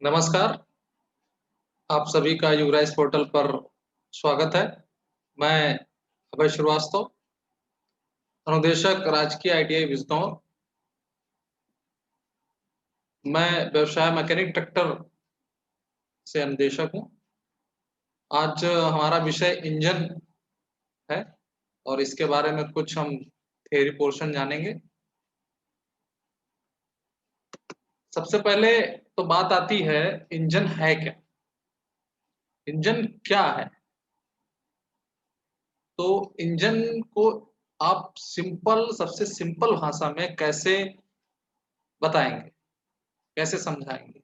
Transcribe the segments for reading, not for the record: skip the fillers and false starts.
नमस्कार, आप सभी का युवराइज पोर्टल पर स्वागत है। मैं अभय श्रीवास्तव, अनुदेशक राजकीय आईटीआई बिजनौर। मैं व्यवसाय मैकेनिक ट्रैक्टर से अनुदेशक हूँ। आज हमारा विषय इंजन है और इसके बारे में कुछ हम थ्योरी पोर्शन जानेंगे। सबसे पहले तो बात आती है, इंजन है क्या? इंजन क्या है? तो इंजन को आप सबसे सिंपल भाषा में कैसे बताएंगे, कैसे समझाएंगे?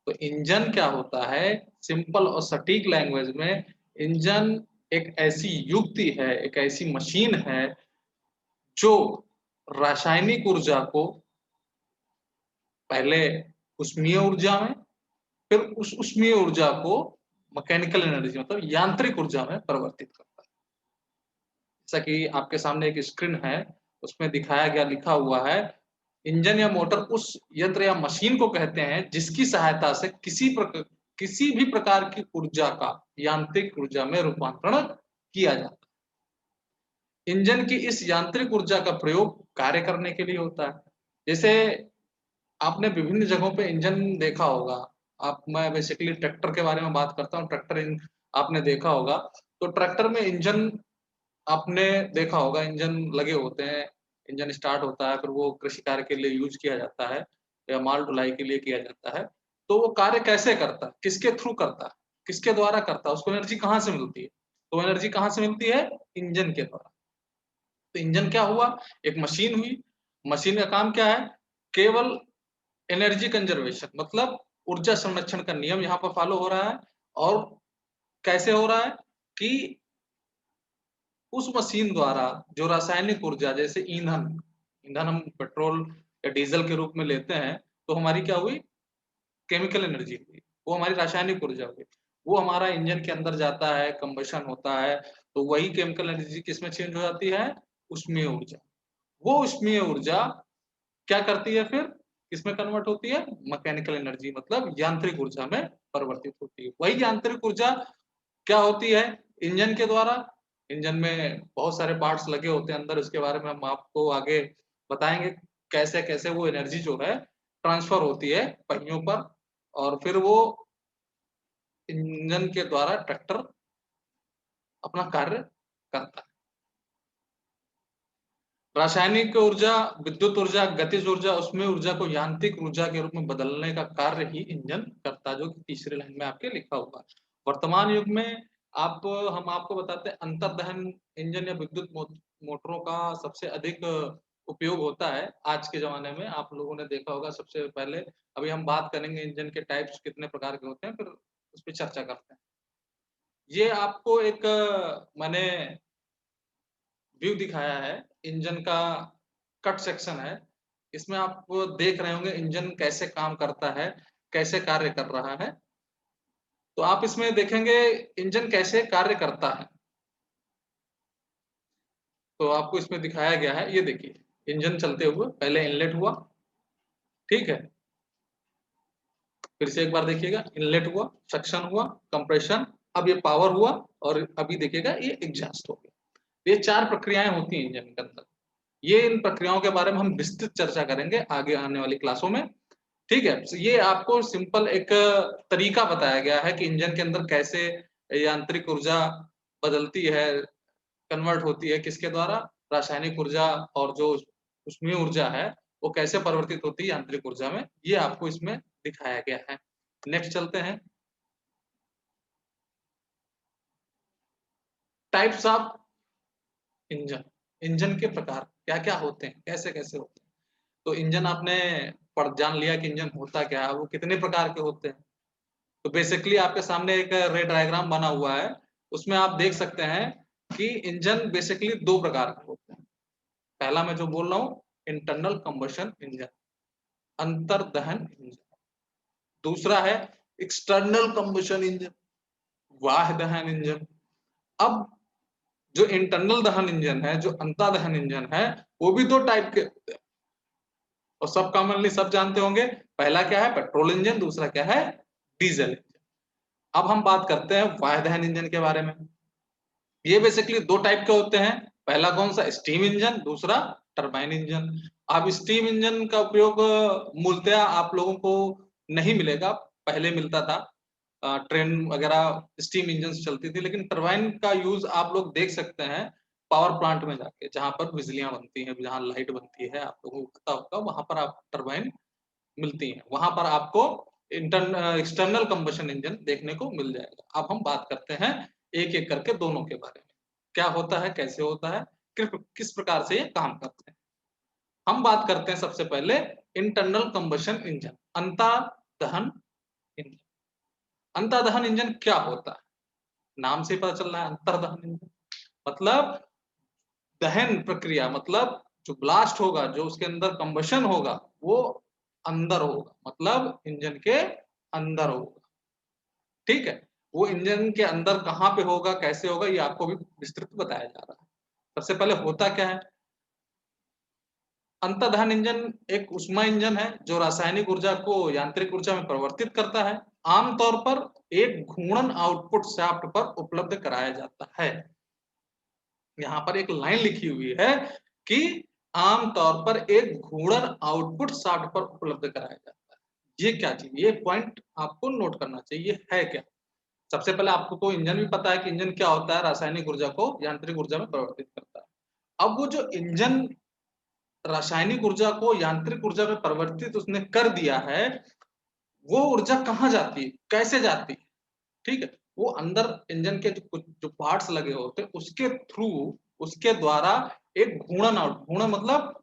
तो इंजन क्या होता है? सिंपल और सटीक लैंग्वेज में इंजन एक ऐसी युक्ति है, एक ऐसी मशीन है जो रासायनिक ऊर्जा को पहले उष्मीय ऊर्जा में, फिर उस उष्मीय ऊर्जा को मैकेनिकल एनर्जी मतलब यांत्रिक ऊर्जा में परिवर्तित करता है। जैसा कि आपके सामने एक स्क्रीन है, उसमें दिखाया गया, लिखा हुआ है, इंजन या मोटर उस यंत्र या मशीन को कहते हैं जिसकी सहायता से किसी भी प्रकार की ऊर्जा का यांत्रिक ऊर्जा में रूपांतरण किया जाता है। इंजन की इस यांत्रिक ऊर्जा का प्रयोग कार्य करने के लिए होता है। जैसे आपने विभिन्न जगहों पे इंजन देखा होगा। मैं बेसिकली ट्रैक्टर के बारे में बात करता हूँ। आपने देखा होगा, तो ट्रैक्टर में इंजन आपने देखा होगा, इंजन लगे होते हैं, इंजन स्टार्ट होता है, फिर वो कृषि कार्य के लिए यूज किया जाता है या माल ढुलाई के लिए किया जाता है। तो वो कार्य कैसे करता है, किसके थ्रू करता है, किसके द्वारा करता है, उसको एनर्जी कहाँ से मिलती है? तो एनर्जी कहाँ से मिलती है? इंजन के द्वारा। तो इंजन क्या हुआ? एक मशीन हुई। मशीन का काम क्या है? केवल एनर्जी कंजर्वेशन मतलब ऊर्जा संरक्षण का नियम यहाँ पर फॉलो हो रहा है। और कैसे हो रहा है कि उस मशीन द्वारा जो रासायनिक ऊर्जा, जैसे ईंधन ईंधन हम पेट्रोल या डीजल के रूप में लेते हैं, तो हमारी क्या हुई? केमिकल एनर्जी हुई, वो हमारी रासायनिक ऊर्जा हुई। वो हमारा इंजन के अंदर जाता है, कंबशन होता है, तो वही केमिकल एनर्जी किसमें चेंज हो जाती है? उष्मीय ऊर्जा। वो उष्मीय ऊर्जा क्या करती है फिर? किसमें कन्वर्ट होती है? मैकेनिकल एनर्जी मतलब यांत्रिक ऊर्जा में परिवर्तित होती है। वही यांत्रिक ऊर्जा क्या होती है? इंजन के द्वारा। इंजन में बहुत सारे पार्ट्स लगे होते हैं अंदर, इसके बारे में हम आपको आगे बताएंगे, कैसे कैसे वो एनर्जी जो है ट्रांसफर होती है पहियों पर, और फिर वो इंजन के द्वारा ट्रैक्टर अपना कार्य करता है। रासायनिक ऊर्जा, विद्युत ऊर्जा, गतिज ऊर्जा, उसमें ऊर्जा को यांत्रिक ऊर्जा के रूप में बदलने का कार्य ही इंजन करता है, जो कि तीसरे लाइन में आपके लिखा हुआ है। वर्तमान युग में आप हम आपको बताते हैं, अंतर्दहन इंजन या विद्युत मोटरों का सबसे अधिक उपयोग होता है आज के जमाने में। आप लोगों ने देखा होगा सबसे पहले। अभी हम बात करेंगे इंजन के टाइप्स कितने प्रकार के होते हैं, फिर उस पर चर्चा करते हैं। ये आपको एक मैंने व्यू दिखाया है इंजन का, कट सेक्शन है। इसमें आप देख रहे होंगे इंजन कैसे काम करता है, कैसे कार्य कर रहा है। तो आप इसमें देखेंगे इंजन कैसे कार्य करता है। तो आपको इसमें दिखाया गया है, ये देखिए इंजन चलते हुए पहले इनलेट हुआ, ठीक है, फिर से एक बार देखिएगा, इनलेट हुआ, सक्शन हुआ, कंप्रेशन, अब ये पावर हुआ, और अभी देखिएगा ये एग्जॉस्ट हो गया। ये चार प्रक्रियाएं होती हैं इंजन के अंदर। ये इन प्रक्रियाओं के बारे में हम विस्तृत चर्चा करेंगे आगे आने वाली क्लासों में, ठीक है। तो ये आपको सिंपल एक तरीका बताया गया है कि इंजन के अंदर कैसे यांत्रिक ऊर्जा बदलती है, कन्वर्ट होती है, किसके द्वारा? रासायनिक ऊर्जा। और जो उष्मीय ऊर्जा है वो कैसे परिवर्तित होती है यांत्रिक ऊर्जा में, ये आपको इसमें दिखाया गया है। नेक्स्ट चलते हैं, टाइप्स ऑफ इंजन। इंजन के प्रकार क्या क्या होते हैं, कैसे कैसे होते हैं? तो इंजन आपने पढ़ जान लिया कि इंजन होता क्या है, वो कितने प्रकार के होते हैं। तो बेसिकली आपके सामने एक रे डायग्राम बना हुआ है, उसमें आप देख सकते हैं कि इंजन बेसिकली दो प्रकार के होते हैं। पहला मैं जो बोल रहा हूँ, इंटरनल कंबशन इंजन, अंतर्दहन इंजन। दूसरा है एक्सटर्नल कंबशन इंजन, बाह्य दहन इंजन। अब जो इंटरनल दहन इंजन है, जो अंतर्दहन इंजन है, वो भी दो टाइप के होते हैं। और सब कॉमनली सब जानते होंगे, पहला क्या है पेट्रोल इंजन, दूसरा क्या है डीजल इंजन। अब हम बात करते हैं वायु दहन इंजन के बारे में। ये बेसिकली दो टाइप के होते हैं, पहला कौन सा स्टीम इंजन, दूसरा टरबाइन इंजन। अब स्टीम इंजन का उपयोग मूलतः आप लोगों को नहीं मिलेगा, पहले मिलता था, ट्रेन वगैरह स्टीम इंजन से चलती थी, लेकिन टरबाइन का यूज आप लोग देख सकते हैं पावर प्लांट में जाके, जहां पर बिजलियां बनती हैं, जहां लाइट बनती है, आप लोगों को पता होगा, वहां पर आप टरबाइन मिलती हैं, वहां पर आपको एक्सटर्नल कंबशन इंजन देखने को मिल जाएगा। अब हम बात करते हैं एक एक करके दोनों के बारे में, क्या होता है, कैसे होता है, किस प्रकार से ये काम करते हैं। हम बात करते हैं सबसे पहले इंटरनल कंबशन इंजन, अंतर्दहन इंजन। अंतर्दहन इंजन क्या होता है, नाम से पता चल रहा है अंतर्दहन इंजन मतलब दहन प्रक्रिया, मतलब जो ब्लास्ट होगा, जो उसके अंदर कंबशन होगा, वो अंदर होगा, मतलब इंजन के अंदर होगा। ठीक है, वो इंजन के अंदर कहाँ पे होगा, कैसे होगा, ये आपको भी विस्तृत बताया जा रहा है। सबसे पहले होता क्या है, अंतर्दहन इंजन एक ऊष्मा इंजन है जो रासायनिक ऊर्जा को यांत्रिक ऊर्जा में परिवर्तित करता है। आमतौर पर एक घूर्णन आउटपुट शाफ्ट पर उपलब्ध कराया जाता है। यहाँ पर एक लाइन लिखी हुई है कि आमतौर पर एक घूर्णन आउटपुट शाफ्ट पर उपलब्ध कराया जाता है। ये क्या चीज, ये पॉइंट आपको नोट करना चाहिए, है क्या। सबसे पहले आपको तो इंजन भी पता है कि इंजन क्या होता है, रासायनिक ऊर्जा को यांत्रिक ऊर्जा में परिवर्तित करता है। अब वो जो इंजन रासायनिक ऊर्जा को यांत्रिक ऊर्जा में परिवर्तित उसने कर दिया है, वो ऊर्जा कहाँ जाती है, कैसे जाती है, ठीक है, वो अंदर इंजन के जो पार्ट्स लगे होते हैं उसके थ्रू, उसके द्वारा एक घूर्णन आउट, घूर्णन मतलब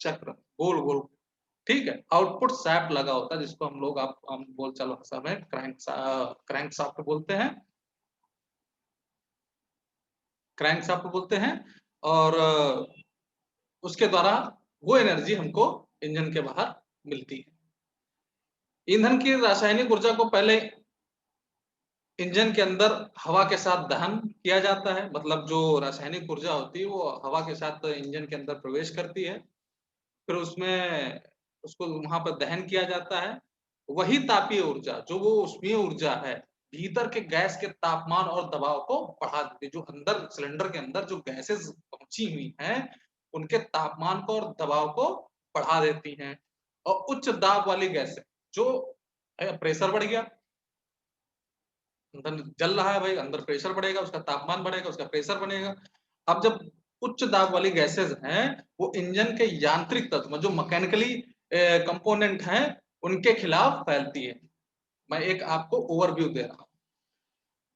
चक्र, गोल गोल, ठीक है, आउटपुट शाफ्ट लगा होता है, जिसको हम लोग आप हम बोल चालो भाषा में क्रैंक शाफ्ट बोलते हैं, क्रैंक शाफ्ट बोलते हैं। और उसके द्वारा वो एनर्जी हमको इंजन के बाहर मिलती है। ईंधन की रासायनिक ऊर्जा को पहले इंजन के अंदर हवा के साथ दहन किया जाता है, मतलब जो रासायनिक ऊर्जा होती है वो हवा के साथ इंजन के अंदर प्रवेश करती है, फिर उसमें उसको वहां पर दहन किया जाता है। वही तापीय ऊर्जा, जो वो उष्मीय ऊर्जा है, भीतर के गैस के तापमान और दबाव को बढ़ा देती है। जो अंदर सिलेंडर के अंदर जो गैसेस पहुंची हुई हैं, उनके तापमान को और दबाव को बढ़ा देती हैं। और उच्च दाब वाली गैसें, जो प्रेशर बढ़ गया, अंदर जल रहा है भाई, अंदर प्रेशर बढ़ेगा, उसका तापमान बढ़ेगा, उसका प्रेशर बनेगा। अब जब उच्च दाब वाली गैसेस हैं, वो इंजन के यांत्रिक तत्व जो मैकेनिकली कंपोनेंट हैं, उनके खिलाफ फैलती है। मैं एक आपको ओवरव्यू दे रहा हूँ।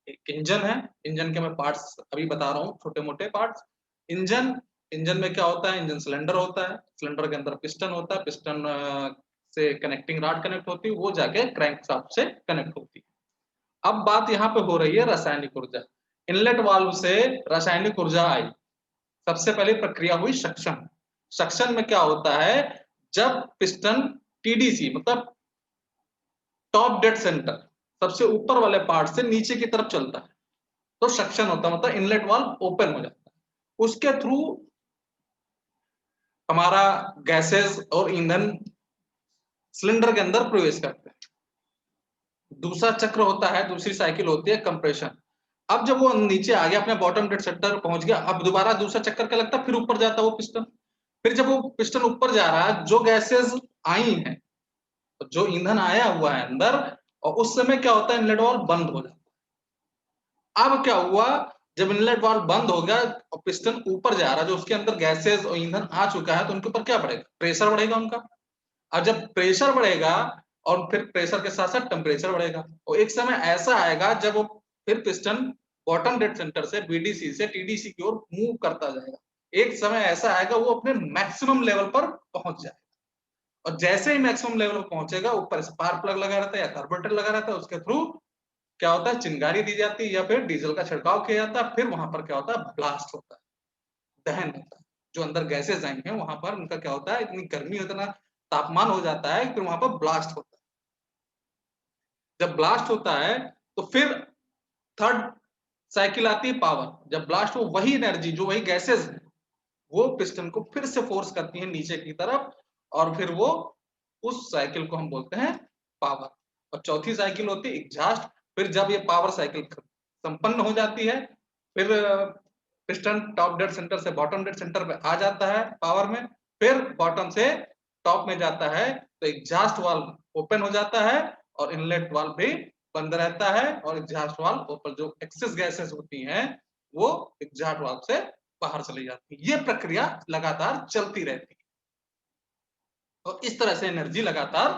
एक इंजन है, इंजन के मैं पार्ट्स अभी बता रहा हूँ, छोटे मोटे पार्ट्स। इंजन, इंजन में क्या होता है, इंजन सिलेंडर होता है, सिलेंडर के अंदर पिस्टन होता है, पिस्टन से कनेक्टिंग रॉड कनेक्ट होती है, वो जाके क्रैंक शाफ्ट से कनेक्ट होती है। अब बात यहाँ पे हो रही है रासायनिक ऊर्जा। इनलेट वाल्व से रासायनिक ऊर्जा आई, सबसे पहली प्रक्रिया हुई सक्शन। सक्शन में क्या होता है, जब पिस्टन टीडीसी मतलब टॉप डेड सेंटर, सबसे ऊपर वाले पार्ट से नीचे की तरफ चलता है, तो सक्शन होता है, मतलब इनलेट वाल्व ओपन हो जाता है। उसके थ्रू हमारा गैसेस और ईंधन सिलेंडर के अंदर प्रवेश करते हैं। दूसरा चक्र होता है, दूसरी साइकिल होती है कंप्रेशन। अब जब वो नीचे आ गया, अपने बॉटम डेड सेंटर पहुंच गया, अब दोबारा दूसरा चक्कर क्या लगता है, फिर ऊपर जाता है वो पिस्टन। फिर जब वो पिस्टन ऊपर जा रहा है, जो गैसेस आई हैं, जो ईंधन आया हुआ है अंदर, और उस समय क्या होता है, इनलेट वाल्व बंद हो जाता है। अब क्या हुआ, जब इनलेट वाल्व बंद हो गया और पिस्टन ऊपर जा रहा है, जो उसके अंदर गैसेस और ईंधन आ चुका है, तो उनके ऊपर क्या बढ़ेगा, प्रेशर बढ़ेगा उनका। और जब प्रेशर बढ़ेगा, और फिर प्रेशर के साथ साथ टेम्परेचर बढ़ेगा, और एक समय ऐसा आएगा जब वो फिर पिस्टन बॉटम डेड सेंटर से बीडीसी से टीडीसी की ओर मूव करता जाएगा। एक समय ऐसा आएगा वो अपने मैक्सिमम लेवल पर पहुंच जाएगा, और जैसे ही मैक्सिमम लेवल पर पहुंचेगा, ऊपर स्पार्क प्लग लगा रहता है या कार्बोरेटर लगा रहता है, उसके थ्रू क्या होता है, चिंगारी दी जाती है या फिर डीजल का छिड़काव किया जाता है। फिर वहां पर क्या होता है, ब्लास्ट होता है, दहन होता है। जो अंदर गैसेज आई हैं, वहां पर उनका क्या होता है, इतनी गर्मी, इतना तापमान हो जाता है, फिर वहां पर ब्लास्ट होता है। जब ब्लास्ट होता है, तो फिर थर्ड साइकिल आती है पावर। जब ब्लास्ट हो, वही एनर्जी, जो वही गैसेज है, वो पिस्टन को फिर से फोर्स करती है नीचे की तरफ, और फिर वो उस साइकिल को हम बोलते हैं पावर। और चौथी साइकिल होती है एग्जॉस्ट। फिर जब ये पावर साइकिल संपन्न हो जाती है, फिर पिस्टन टॉप डेड सेंटर से बॉटम डेड सेंटर पे आ जाता है पावर में, फिर बॉटम से टॉप में जाता है, तो एग्जॉस्ट वाल्व ओपन हो जाता है और इनलेट वाल्व भी बंद रहता है, और एग्जॉस्ट वाल्व ऊपर जो एक्सेस गैसेस होती हैं वो एग्जॉस्ट वाल्व से बाहर चली जाती है। ये प्रक्रिया लगातार चलती रहती है और इस तरह से एनर्जी लगातार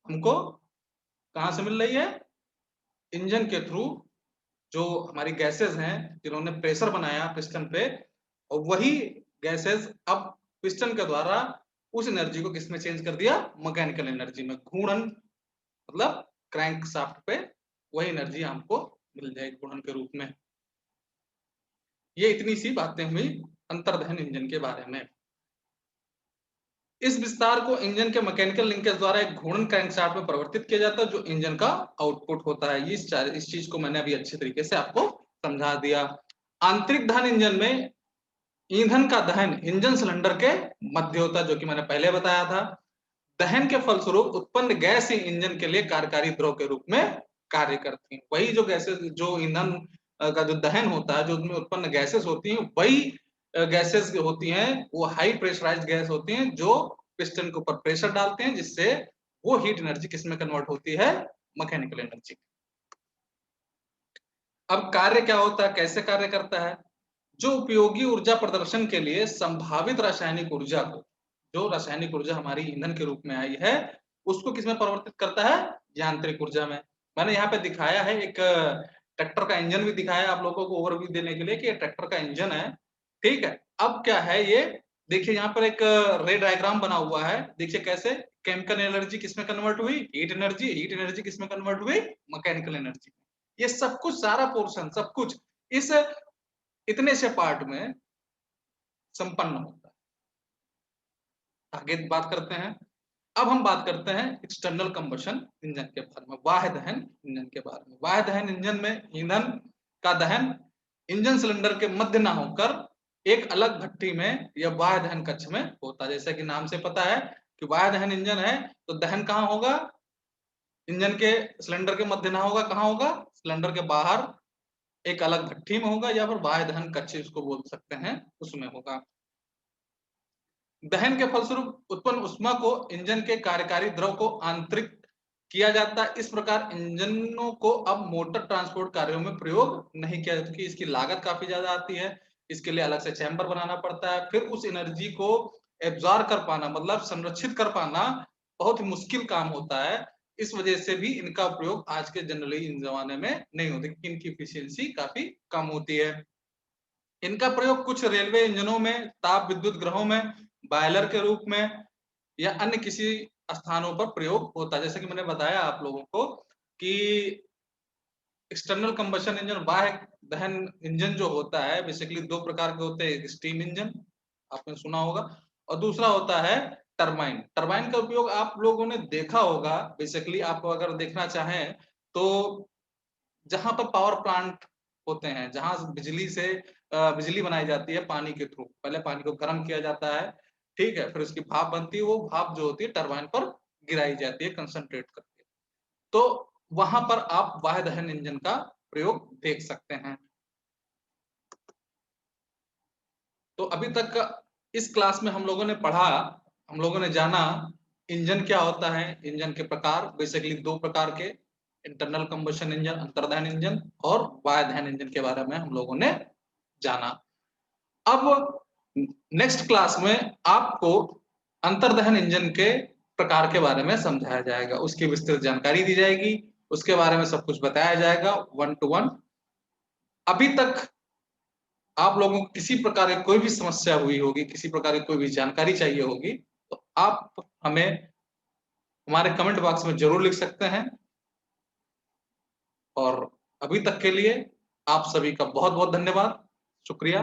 हमको कहां से मिल रही है? इंजन के थ्रू। जो हमारी गैसेस हैं जिन्होंने प्रेशर बनाया पिस्टन पे, और वही गैसेस अब पिस्टन के द्वारा उस एनर्जी को किसमें चेंज कर दिया? मैकेनिकल एनर्जी में। घूर्णन मतलब क्रैंक शाफ्ट पे वही एनर्जी हमको मिल जाएगी घूर्णन के रूप में। ये इतनी सी बातें हुई अंतर्दहन इंजन के बारे में। इस विस्तार को इंजन के मैकेनिकल लिंकेज द्वारा एक घूर्णन क्रैंकशाफ्ट में परिवर्तित किया जाता है, जो इंजन का आउटपुट होता है। इस चीज को मैंने अभी अच्छे तरीके से आपको समझा दिया। आंतरिक दहन इंजन में ईंधन का दहन इंजन सिलेंडर के मध्य होता है, जो कि मैंने पहले बताया था। दहन के फलस्वरूप उत्पन्न गैस ही इंजन के लिए कार्यकारी द्रव के रूप में कार्य करती है। वही जो गैसेस, जो ईंधन का जो दहन होता है, जो उसमें उत्पन्न गैसेस होती हैं, वही गैसेस होती हैं, वो हाई प्रेशराइज्ड गैस होती हैं, जो पिस्टन के ऊपर प्रेशर डालते हैं, जिससे वो हीट एनर्जी किसमें कन्वर्ट होती है? Mechanical energy. अब कार्य क्या होता है, कैसे कार्य करता है? जो उपयोगी ऊर्जा प्रदर्शन के लिए संभावित रासायनिक ऊर्जा को, जो रासायनिक ऊर्जा हमारी ईंधन के रूप में आई है, उसको किसमें परिवर्तित करता है? यांत्रिक ऊर्जा में। मैंने यहाँ पे दिखाया है, एक ट्रैक्टर का इंजन भी दिखाया आप लोगों को ओवरव्यू देने के लिए कि ये ट्रैक्टर का इंजन है, ठीक है। अब क्या है ये, देखिए यहाँ पर एक रे डायग्राम बना हुआ है। देखिए कैसे केमिकल एनर्जी किसमें कन्वर्ट हुई? Heat energy. हीट एनर्जी किसमें कन्वर्ट हुई? Mechanical energy. ये सब कुछ, सारा पोर्शन, सब कुछ इस इतने से पार्ट में संपन्न होता है। आगे बात करते हैं। अब हम बात करते हैं एक्सटर्नल कंबशन इंजन के बारे में, बाह्य दहन इंजन के बारे में। बाह्य दहन इंजन में ईंधन का दहन इंजन सिलेंडर के मध्य ना होकर एक अलग भट्टी में या बाह्य दहन कक्ष में होता है। जैसा कि नाम से पता है कि बाह्य दहन इंजन है, तो दहन कहाँ होगा? इंजन के सिलेंडर के मध्य ना होगा, कहाँ होगा? सिलेंडर के बाहर एक अलग भट्टी में होगा, या फिर बाह्य दहन कक्ष इसको बोल सकते हैं, उसमें होगा। दहन के फलस्वरूप उत्पन्न उष्मा को इंजन के कार्यकारी द्रव को आंतरिक किया जाता है। इस प्रकार इंजनों को अब मोटर ट्रांसपोर्ट कार्यों में प्रयोग नहीं किया जाता, क्योंकि इसकी लागत काफी ज्यादा आती है। इसके लिए अलग से चैम्बर बनाना पड़ता है, फिर उस एनर्जी को एब्जॉर्ब कर पाना, मतलब संरक्षित कर पाना बहुत ही मुश्किल काम होता है। इस वजह से भी इनका प्रयोग आज के जनरली इन जमाने में नहीं होता, क्योंकि इनकी एफिशिएंसी काफी कम होती है। इनका प्रयोग कुछ रेलवे इंजनों में, ताप विद्युत ग्रहों में, बॉयलर के रूप में या अन्य किसी स्थानों पर प्रयोग होता है। जैसे कि मैंने बताया आप लोगों को कि एक्सटर्नल कंबशन इंजन, बाह्य दहन इंजन जो होता है, बेसिकली दो प्रकार के होते हैं। स्टीम इंजन आपने सुना होगा, और दूसरा होता है टरबाइन। टरबाइन का उपयोग आप लोगों ने देखा होगा। बेसिकली आप अगर देखना चाहें तो जहां पर पावर प्लांट होते हैं, जहां बिजली से बिजली बनाई जाती है पानी के थ्रू, पहले पानी को गर्म किया जाता है, ठीक है, फिर उसकी भाप बनती है, वो भाप जो होती है टरबाइन पर गिराई जाती है कंसंट्रेट करके। तो वहां पर आप बाह्य दहन इंजन का प्रयोग देख सकते हैं। तो अभी तक इस क्लास में हम लोगों ने पढ़ा, हम लोगों ने जाना इंजन क्या होता है, इंजन के प्रकार, बेसिकली दो प्रकार के, इंटरनल कंबशन इंजन अंतर्दहन इंजन, और बाह्य दहन इंजन के बारे में हम लोगों ने जाना। अब नेक्स्ट क्लास में आपको अंतर्दहन इंजन के प्रकार के बारे में समझाया जाएगा, उसकी विस्तृत जानकारी दी जाएगी, उसके बारे में सब कुछ बताया जाएगा 1 to 1। अभी तक आप लोगों को किसी प्रकार की कोई भी समस्या हुई होगी, किसी प्रकार की कोई भी जानकारी चाहिए होगी, तो आप हमें हमारे कमेंट बॉक्स में जरूर लिख सकते हैं। और अभी तक के लिए आप सभी का बहुत बहुत धन्यवाद, शुक्रिया,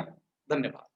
धन्यवाद।